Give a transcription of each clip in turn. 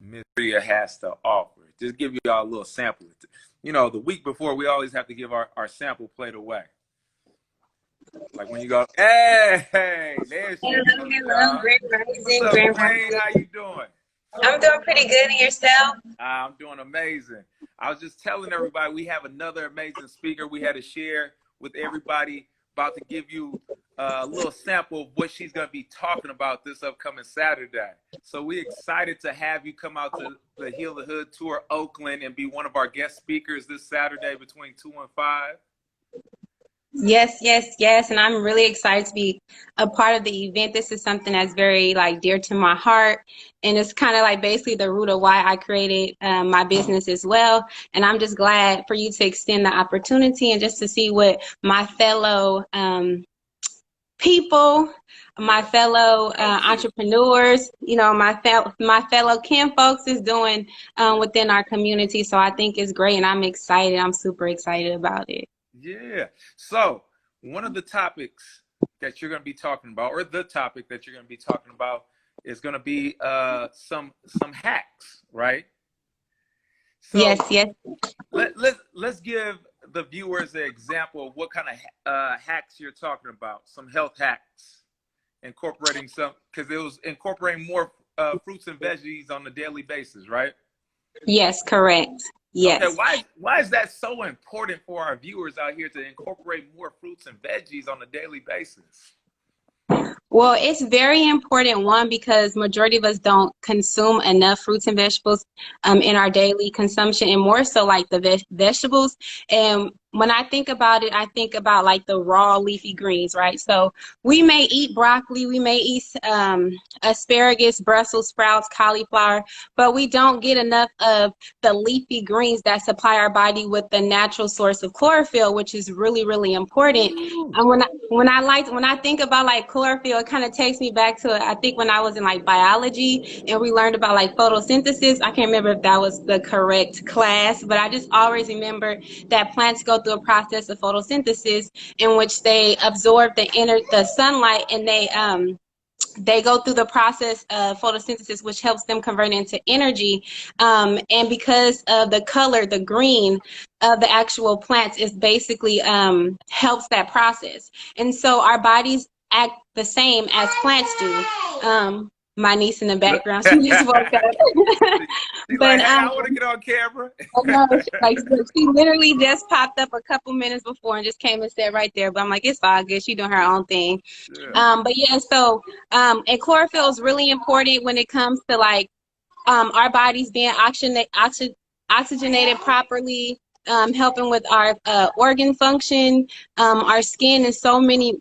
Miss Rhea has to offer. Just give y'all a little sample. You know, the week before, we always have to give our sample plate away. Like when you go, hey, there she Hello, goes, hello, y'all. Grand What's Rising, up, Grand Queen? Rising. How you doing? I'm doing pretty good, and yourself? I'm doing amazing. I was just telling everybody we have another amazing speaker we had to share with everybody, about to give you a little sample of what she's going to be talking about this upcoming Saturday. So we're excited to have you come out to the Heal the Hood Tour Oakland and be one of our guest speakers this Saturday between 2 and 5. Yes, yes, yes, and I'm really excited to be a part of the event. This is something that's very dear to my heart, and it's kind of like basically the root of why I created my business as well. And I'm just glad for you to extend the opportunity and just to see what my fellow people, my fellow entrepreneurs, you know, my fellow kin folks is doing within our community. So I think it's great, and I'm excited. I'm super excited about it. Yeah. So one of the topics that you're going to be talking about, or the topic that you're going to be talking about, is going to be some hacks, right? Yes, So yes. let's give the viewers an example of what kind of hacks you're talking about. Some health hacks, incorporating some, because it was incorporating more fruits and veggies on a daily basis, right? Yes, correct. Okay, Yes. why is that so important for our viewers out here to incorporate more fruits and veggies on a daily basis? Well, it's very important, one, because majority of us don't consume enough fruits and vegetables in our daily consumption, and more so like the vegetables. And when I think about it, I think about like the raw leafy greens, right? So we may eat broccoli, we may eat asparagus, Brussels sprouts, cauliflower, but we don't get enough of the leafy greens that supply our body with the natural source of chlorophyll, which is really, really important. And when I think about like chlorophyll, it kind of takes me back to, I think, when I was in like biology and we learned about like photosynthesis. I can't remember if that was the correct class, but I just always remember that plants go through a process of photosynthesis in which they absorb the sunlight, and they go through the process of photosynthesis, which helps them convert into energy. And because of the color, the green of the actual plants, is basically helps that process. And so our bodies act the same as plants do. My niece in the background, she just woke up. She's But like, hey, I want to get on camera. I know, she literally just popped up a couple minutes before and just came and sat right there. But I'm like, it's all good. She's doing her own thing. Yeah. But yeah, so and chlorophyll is really important when it comes to like our bodies being oxygenated properly, helping with our organ function, our skin, and so many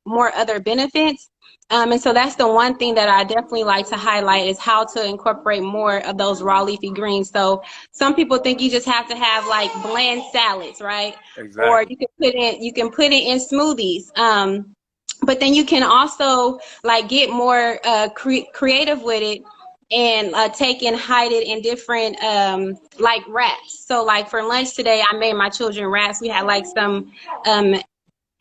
more other benefits. And so that's the one thing that I definitely like to highlight, is how to incorporate more of those raw leafy greens. So some people think you just have to have like bland salads, right? Or Exactly. you can put it in smoothies. But then you can also like get more creative with it, and take and hide it in different like wraps. So like for lunch today, I made my children wraps. We had like some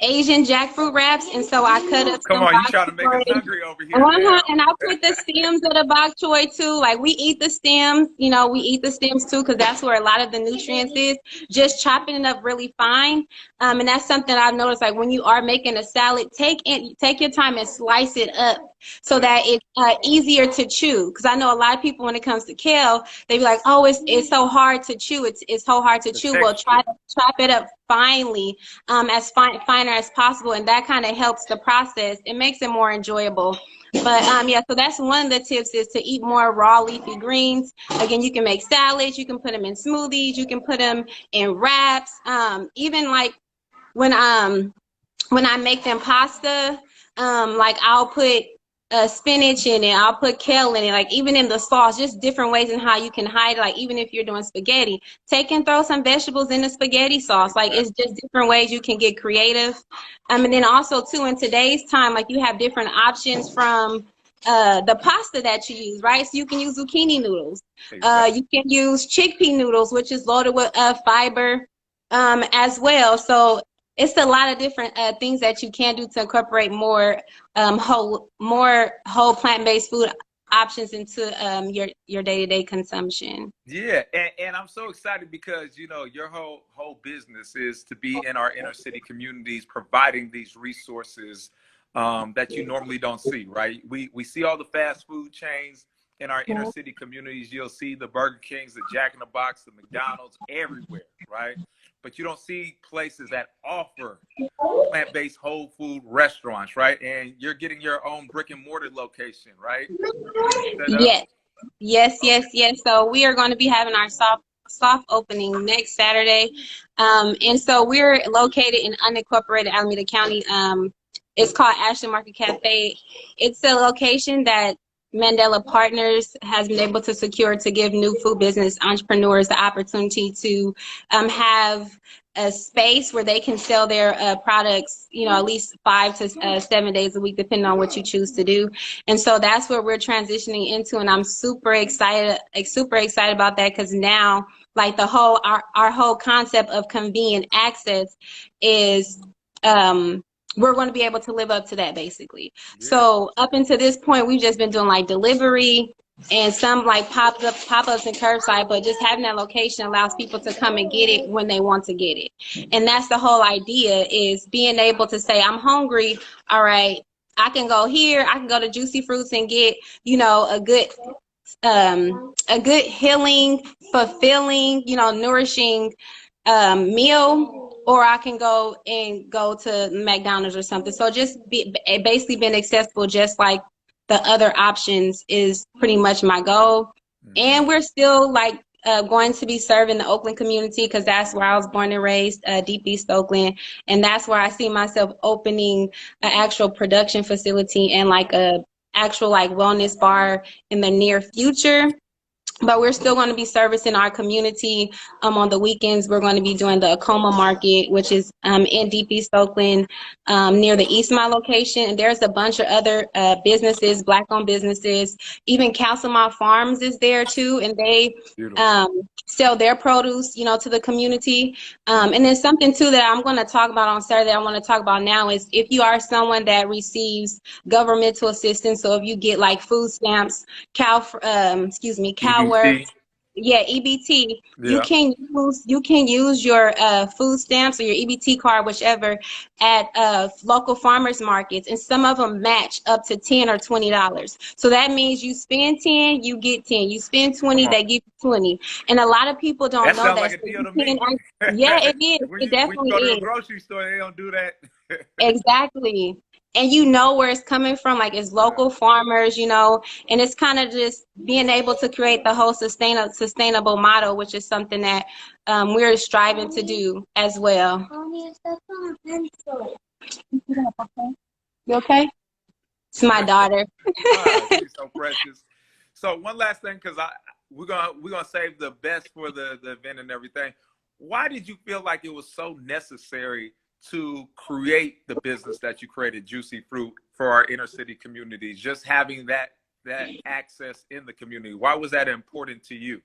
Asian jackfruit wraps, and so I cut Ooh, up come some on, you bok trying to make us choy. hungry over here now. And I put the stems of the bok choy too. Like we eat the stems, you know, we eat the stems too, because that's where a lot of the nutrients is. Just chopping it up really fine, and that's something I've noticed. Like when you are making a salad, take your time and slice it up so Yeah. that it's easier to chew. Because I know a lot of people, when it comes to kale, they be like, oh, it's so hard to chew. It's so hard to The chew. Well, try texture. to chop it up finely, as finer as possible, and that kind of helps the process. It makes it more enjoyable. But yeah, so that's one of the tips, is to eat more raw leafy greens. Again, you can make salads, you can put them in smoothies, you can put them in wraps. Even like when I make them pasta, like I'll put spinach in it, I'll put kale in it, like even in the sauce, just different ways in how you can hide it. Like even if you're doing spaghetti, take and throw some vegetables in the spaghetti sauce. Like it's just different ways you can get creative. And then also too, in today's time, like you have different options from the pasta that you use, right? So you can use zucchini noodles. Exactly. You can use chickpea noodles, which is loaded with fiber as well. So it's a lot of different things that you can do to incorporate more whole plant-based food. options into your day-to-day consumption. Yeah, and I'm so excited because you know your whole business is to be in our inner city communities, providing these resources that you normally don't see. Right? We see all the fast food chains in our inner city communities. You'll see the Burger Kings, the Jack in the Box, the McDonald's everywhere. Right? But you don't see places that offer plant-based whole food restaurants. Right? And you're getting your own brick and mortar location. Right? Yes. Yes. So we are going to be having our soft opening next Saturday. And so we're located in unincorporated Alameda County. It's called Ashland Market Cafe. It's a location that Mandela Partners has been able to secure to give new food business entrepreneurs the opportunity to have a space where they can sell their products, you know, at least 5 to 7 days a week, depending on what you choose to do. And so that's what we're transitioning into, and I'm super excited about that, because now, like, the whole our whole concept of convenient access is we're going to be able to live up to that, basically. Yeah. So up until this point, we've just been doing like delivery and some like pop-ups and curbside, but just having that location allows people to come and get it when they want to get it. And that's the whole idea, is being able to say, I'm hungry, all right, I can go here, I can go to Juicy Fruits and get, you know, a good healing, fulfilling, you know, nourishing meal, or I can go to McDonald's or something. So just basically being accessible, just like the other options, is pretty much my goal. And we're still like going to be serving the Oakland community, because that's where I was born and raised, Deep East Oakland. And that's where I see myself opening an actual production facility and like a actual like wellness bar in the near future. But we're still going to be servicing our community. On the weekends, we're going to be doing the Acoma Market, which is in Deep East Oakland, near the East Mile location. And there's a bunch of other businesses, Black-owned businesses. Even Castlemont Farms is there too, and they sell their produce, you know, to the community. And then something too that I'm going to talk about on Saturday, I want to talk about now, is if you are someone that receives governmental assistance, so if you get like food stamps, cow EBT. Yeah, EBT. Yeah. You can use your food stamps or your EBT card, whichever, at local farmers markets, and some of them match up to $10 or $20. So that means you spend 10, you get 10. You spend 20, they give you 20. And a lot of people don't know that. That sounds like a deal to me. Yeah, it is. It definitely is. When you go to a grocery store, they don't do that. Exactly. And you know where it's coming from, like it's local farmers, you know, and it's kind of just being able to create the whole sustainable model, which is something that we're striving to do as well. You okay? It's my daughter. She's so precious. So one last thing, because we're gonna save the best for the event and everything. Why did you feel like it was so necessary to create the business that you created, Juicy Fruit, for our inner city communities? Just having that access in the community. Why was that important to you?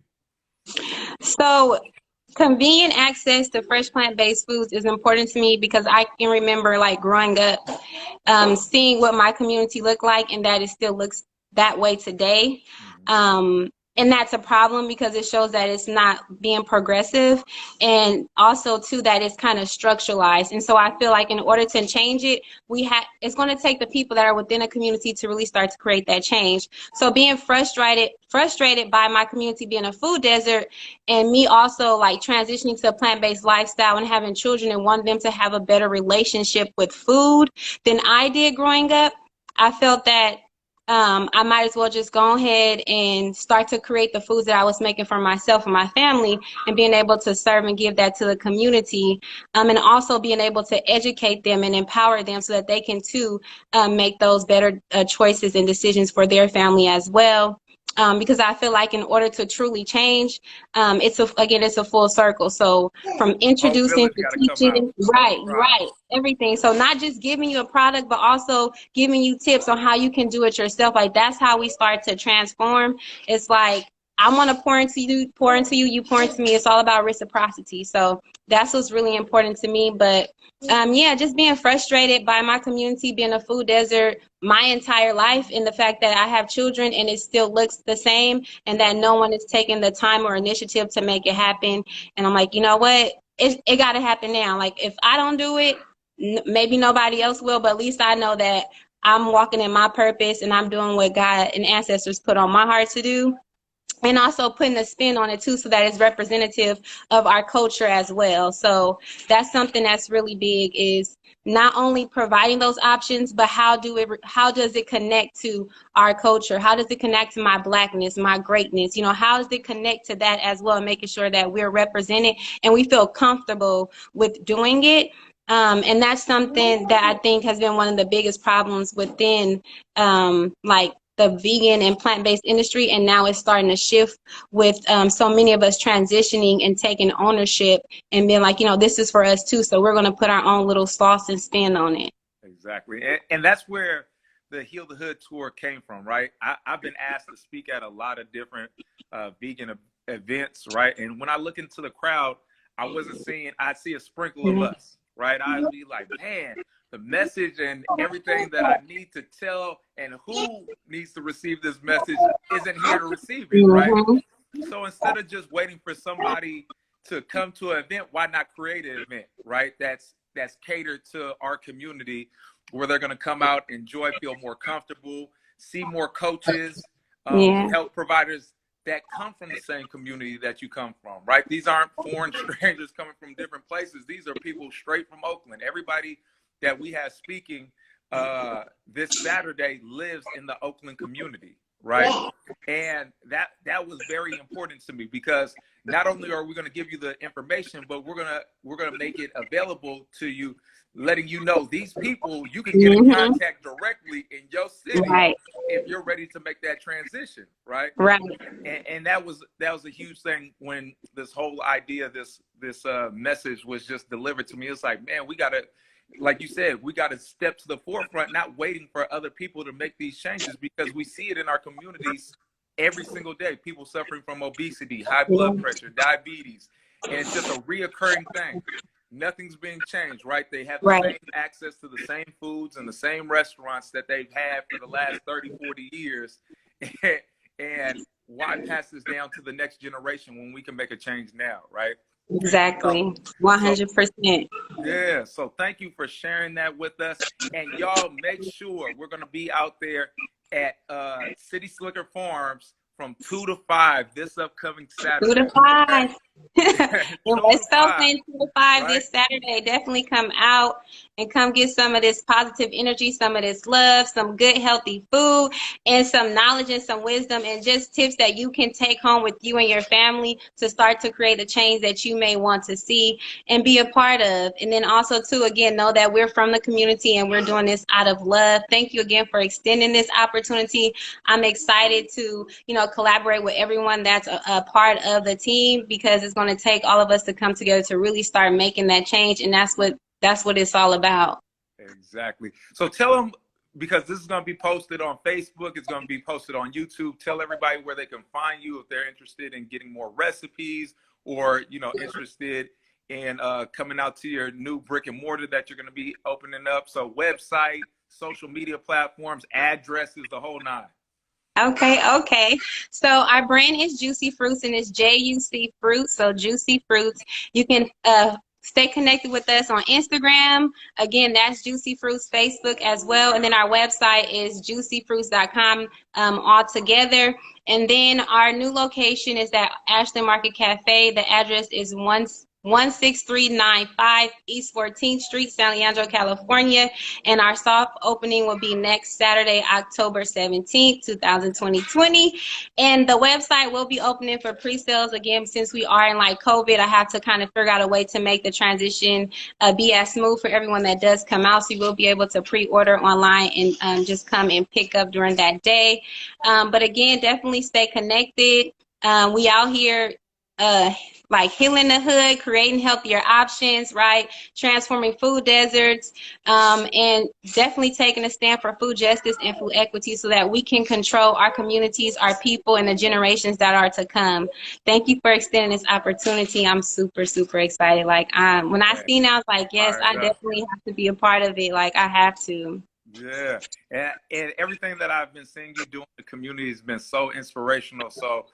So convenient access to fresh plant-based foods is important to me, because I can remember like growing up, seeing what my community looked like, and that it still looks that way today. And that's a problem, because it shows that it's not being progressive, and also too that it's kind of structuralized. And so I feel like in order to change it, it's going to take the people that are within a community to really start to create that change. So being frustrated by my community being a food desert, and me also like transitioning to a plant-based lifestyle and having children and wanting them to have a better relationship with food than I did growing up, I felt that I might as well just go ahead and start to create the foods that I was making for myself and my family, and being able to serve and give that to the community, and also being able to educate them and empower them so that they can too make those better choices and decisions for their family as well. Because I feel like in order to truly change, it's a full circle. So from introducing to teaching, right, everything. So not just giving you a product, but also giving you tips on how you can do it yourself. Like that's how we start to transform. It's like I want to pour into you, you pour into me. It's all about reciprocity. So that's what's really important to me. But yeah, just being frustrated by my community being a food desert my entire life, and the fact that I have children and it still looks the same, and that no one is taking the time or initiative to make it happen. And I'm like, you know what? It got to happen now. Like, if I don't do it, maybe nobody else will, but at least I know that I'm walking in my purpose and I'm doing what God and ancestors put on my heart to do, and also putting a spin on it too, so that it's representative of our culture as well. So that's something that's really big, is not only providing those options, but how does it connect to our culture? How does it connect to my Blackness, my greatness? You know, how does it connect to that as well, making sure that we're represented and we feel comfortable with doing it. And that's something that I think has been one of the biggest problems within like the vegan and plant-based industry, and now it's starting to shift with so many of us transitioning and taking ownership and being like, you know, this is for us too, so we're going to put our own little sauce and spin on it. Exactly. And that's where the Heal the Hood tour came from, right? I've been asked to speak at a lot of different vegan events, right? And when I look into the crowd, I'd see a sprinkle of us, right? I'd be like, man, the message and everything that I need to tell and who needs to receive this message isn't here to receive it, right? So instead of just waiting for somebody to come to an event, why not create an event, right? That's catered to our community, where they're going to come out, enjoy, feel more comfortable, see more coaches, health providers that come from the same community that you come from, right? These aren't foreign strangers coming from different places. These are people straight from Oakland. Everybody that we have speaking this Saturday lives in the Oakland community, right? And that was very important to me, because not only are we going to give you the information, but we're gonna make it available to you, letting you know these people you can get in contact directly in your city if you're ready to make that transition, right? And that was a huge thing when this whole idea, this message was just delivered to me. It's like, man, we gotta, like you said, we got to step to the forefront, not waiting for other people to make these changes, because we see it in our communities every single day. People suffering from obesity, high blood pressure, diabetes, and it's just a reoccurring thing. Nothing's being changed, right? They have the same access to the same foods and the same restaurants that they've had for the last 30, 40 years. And why pass this down to the next generation when we can make a change now, right? Exactly. 100%. Yeah. So thank you for sharing that with us. And y'all, make sure we're going to be out there at City Slicker Farms from 2 to 5 this upcoming Saturday. 2 to 5. It's Felton 2 to 5 this Saturday. Definitely come out and come get some of this positive energy, some of this love, some good healthy food, and some knowledge and some wisdom, and just tips that you can take home with you and your family to start to create the change that you may want to see and be a part of. And then also too, again, know that we're from the community and we're doing this out of love. Thank you again for extending this opportunity. I'm excited to, you know, collaborate with everyone that's a part of the team, because it's going to take all of us to come together to really start making that change, and that's what it's all about. Exactly. So tell them, because this is going to be posted on Facebook, it's going to be posted on YouTube. Tell everybody where they can find you if they're interested in getting more recipes, or, you know, interested in coming out to your new brick and mortar that you're going to be opening up. So website, social media platforms, addresses, the whole nine. Okay. So our brand is Juicy Fruits, and it's JUC Fruits, so Juicy Fruits. You can stay connected with us on Instagram. Again, that's Juicy Fruits, Facebook as well. And then our website is juicyfruits.com all together. And then our new location is at Ashland Market Cafe. The address is 16395 East 14th Street, San Leandro, California. And our soft opening will be next Saturday, October 17th, 2020. And the website will be opening for pre-sales. Again, since we are in like COVID, I have to kind of figure out a way to make the transition be as smooth for everyone that does come out. So you will be able to pre-order online and just come and pick up during that day. But again, definitely stay connected. We out here like healing the hood, creating healthier options, right? Transforming food deserts, and definitely taking a stand for food justice and food equity so that we can control our communities, our people, and the generations that are to come. Thank you for extending this opportunity. I'm super, super excited. Like, when I seen it, I was like, yes, I definitely have to be a part of it. Like, I have to. Yeah, and everything that I've been seeing you do in the community has been so inspirational. So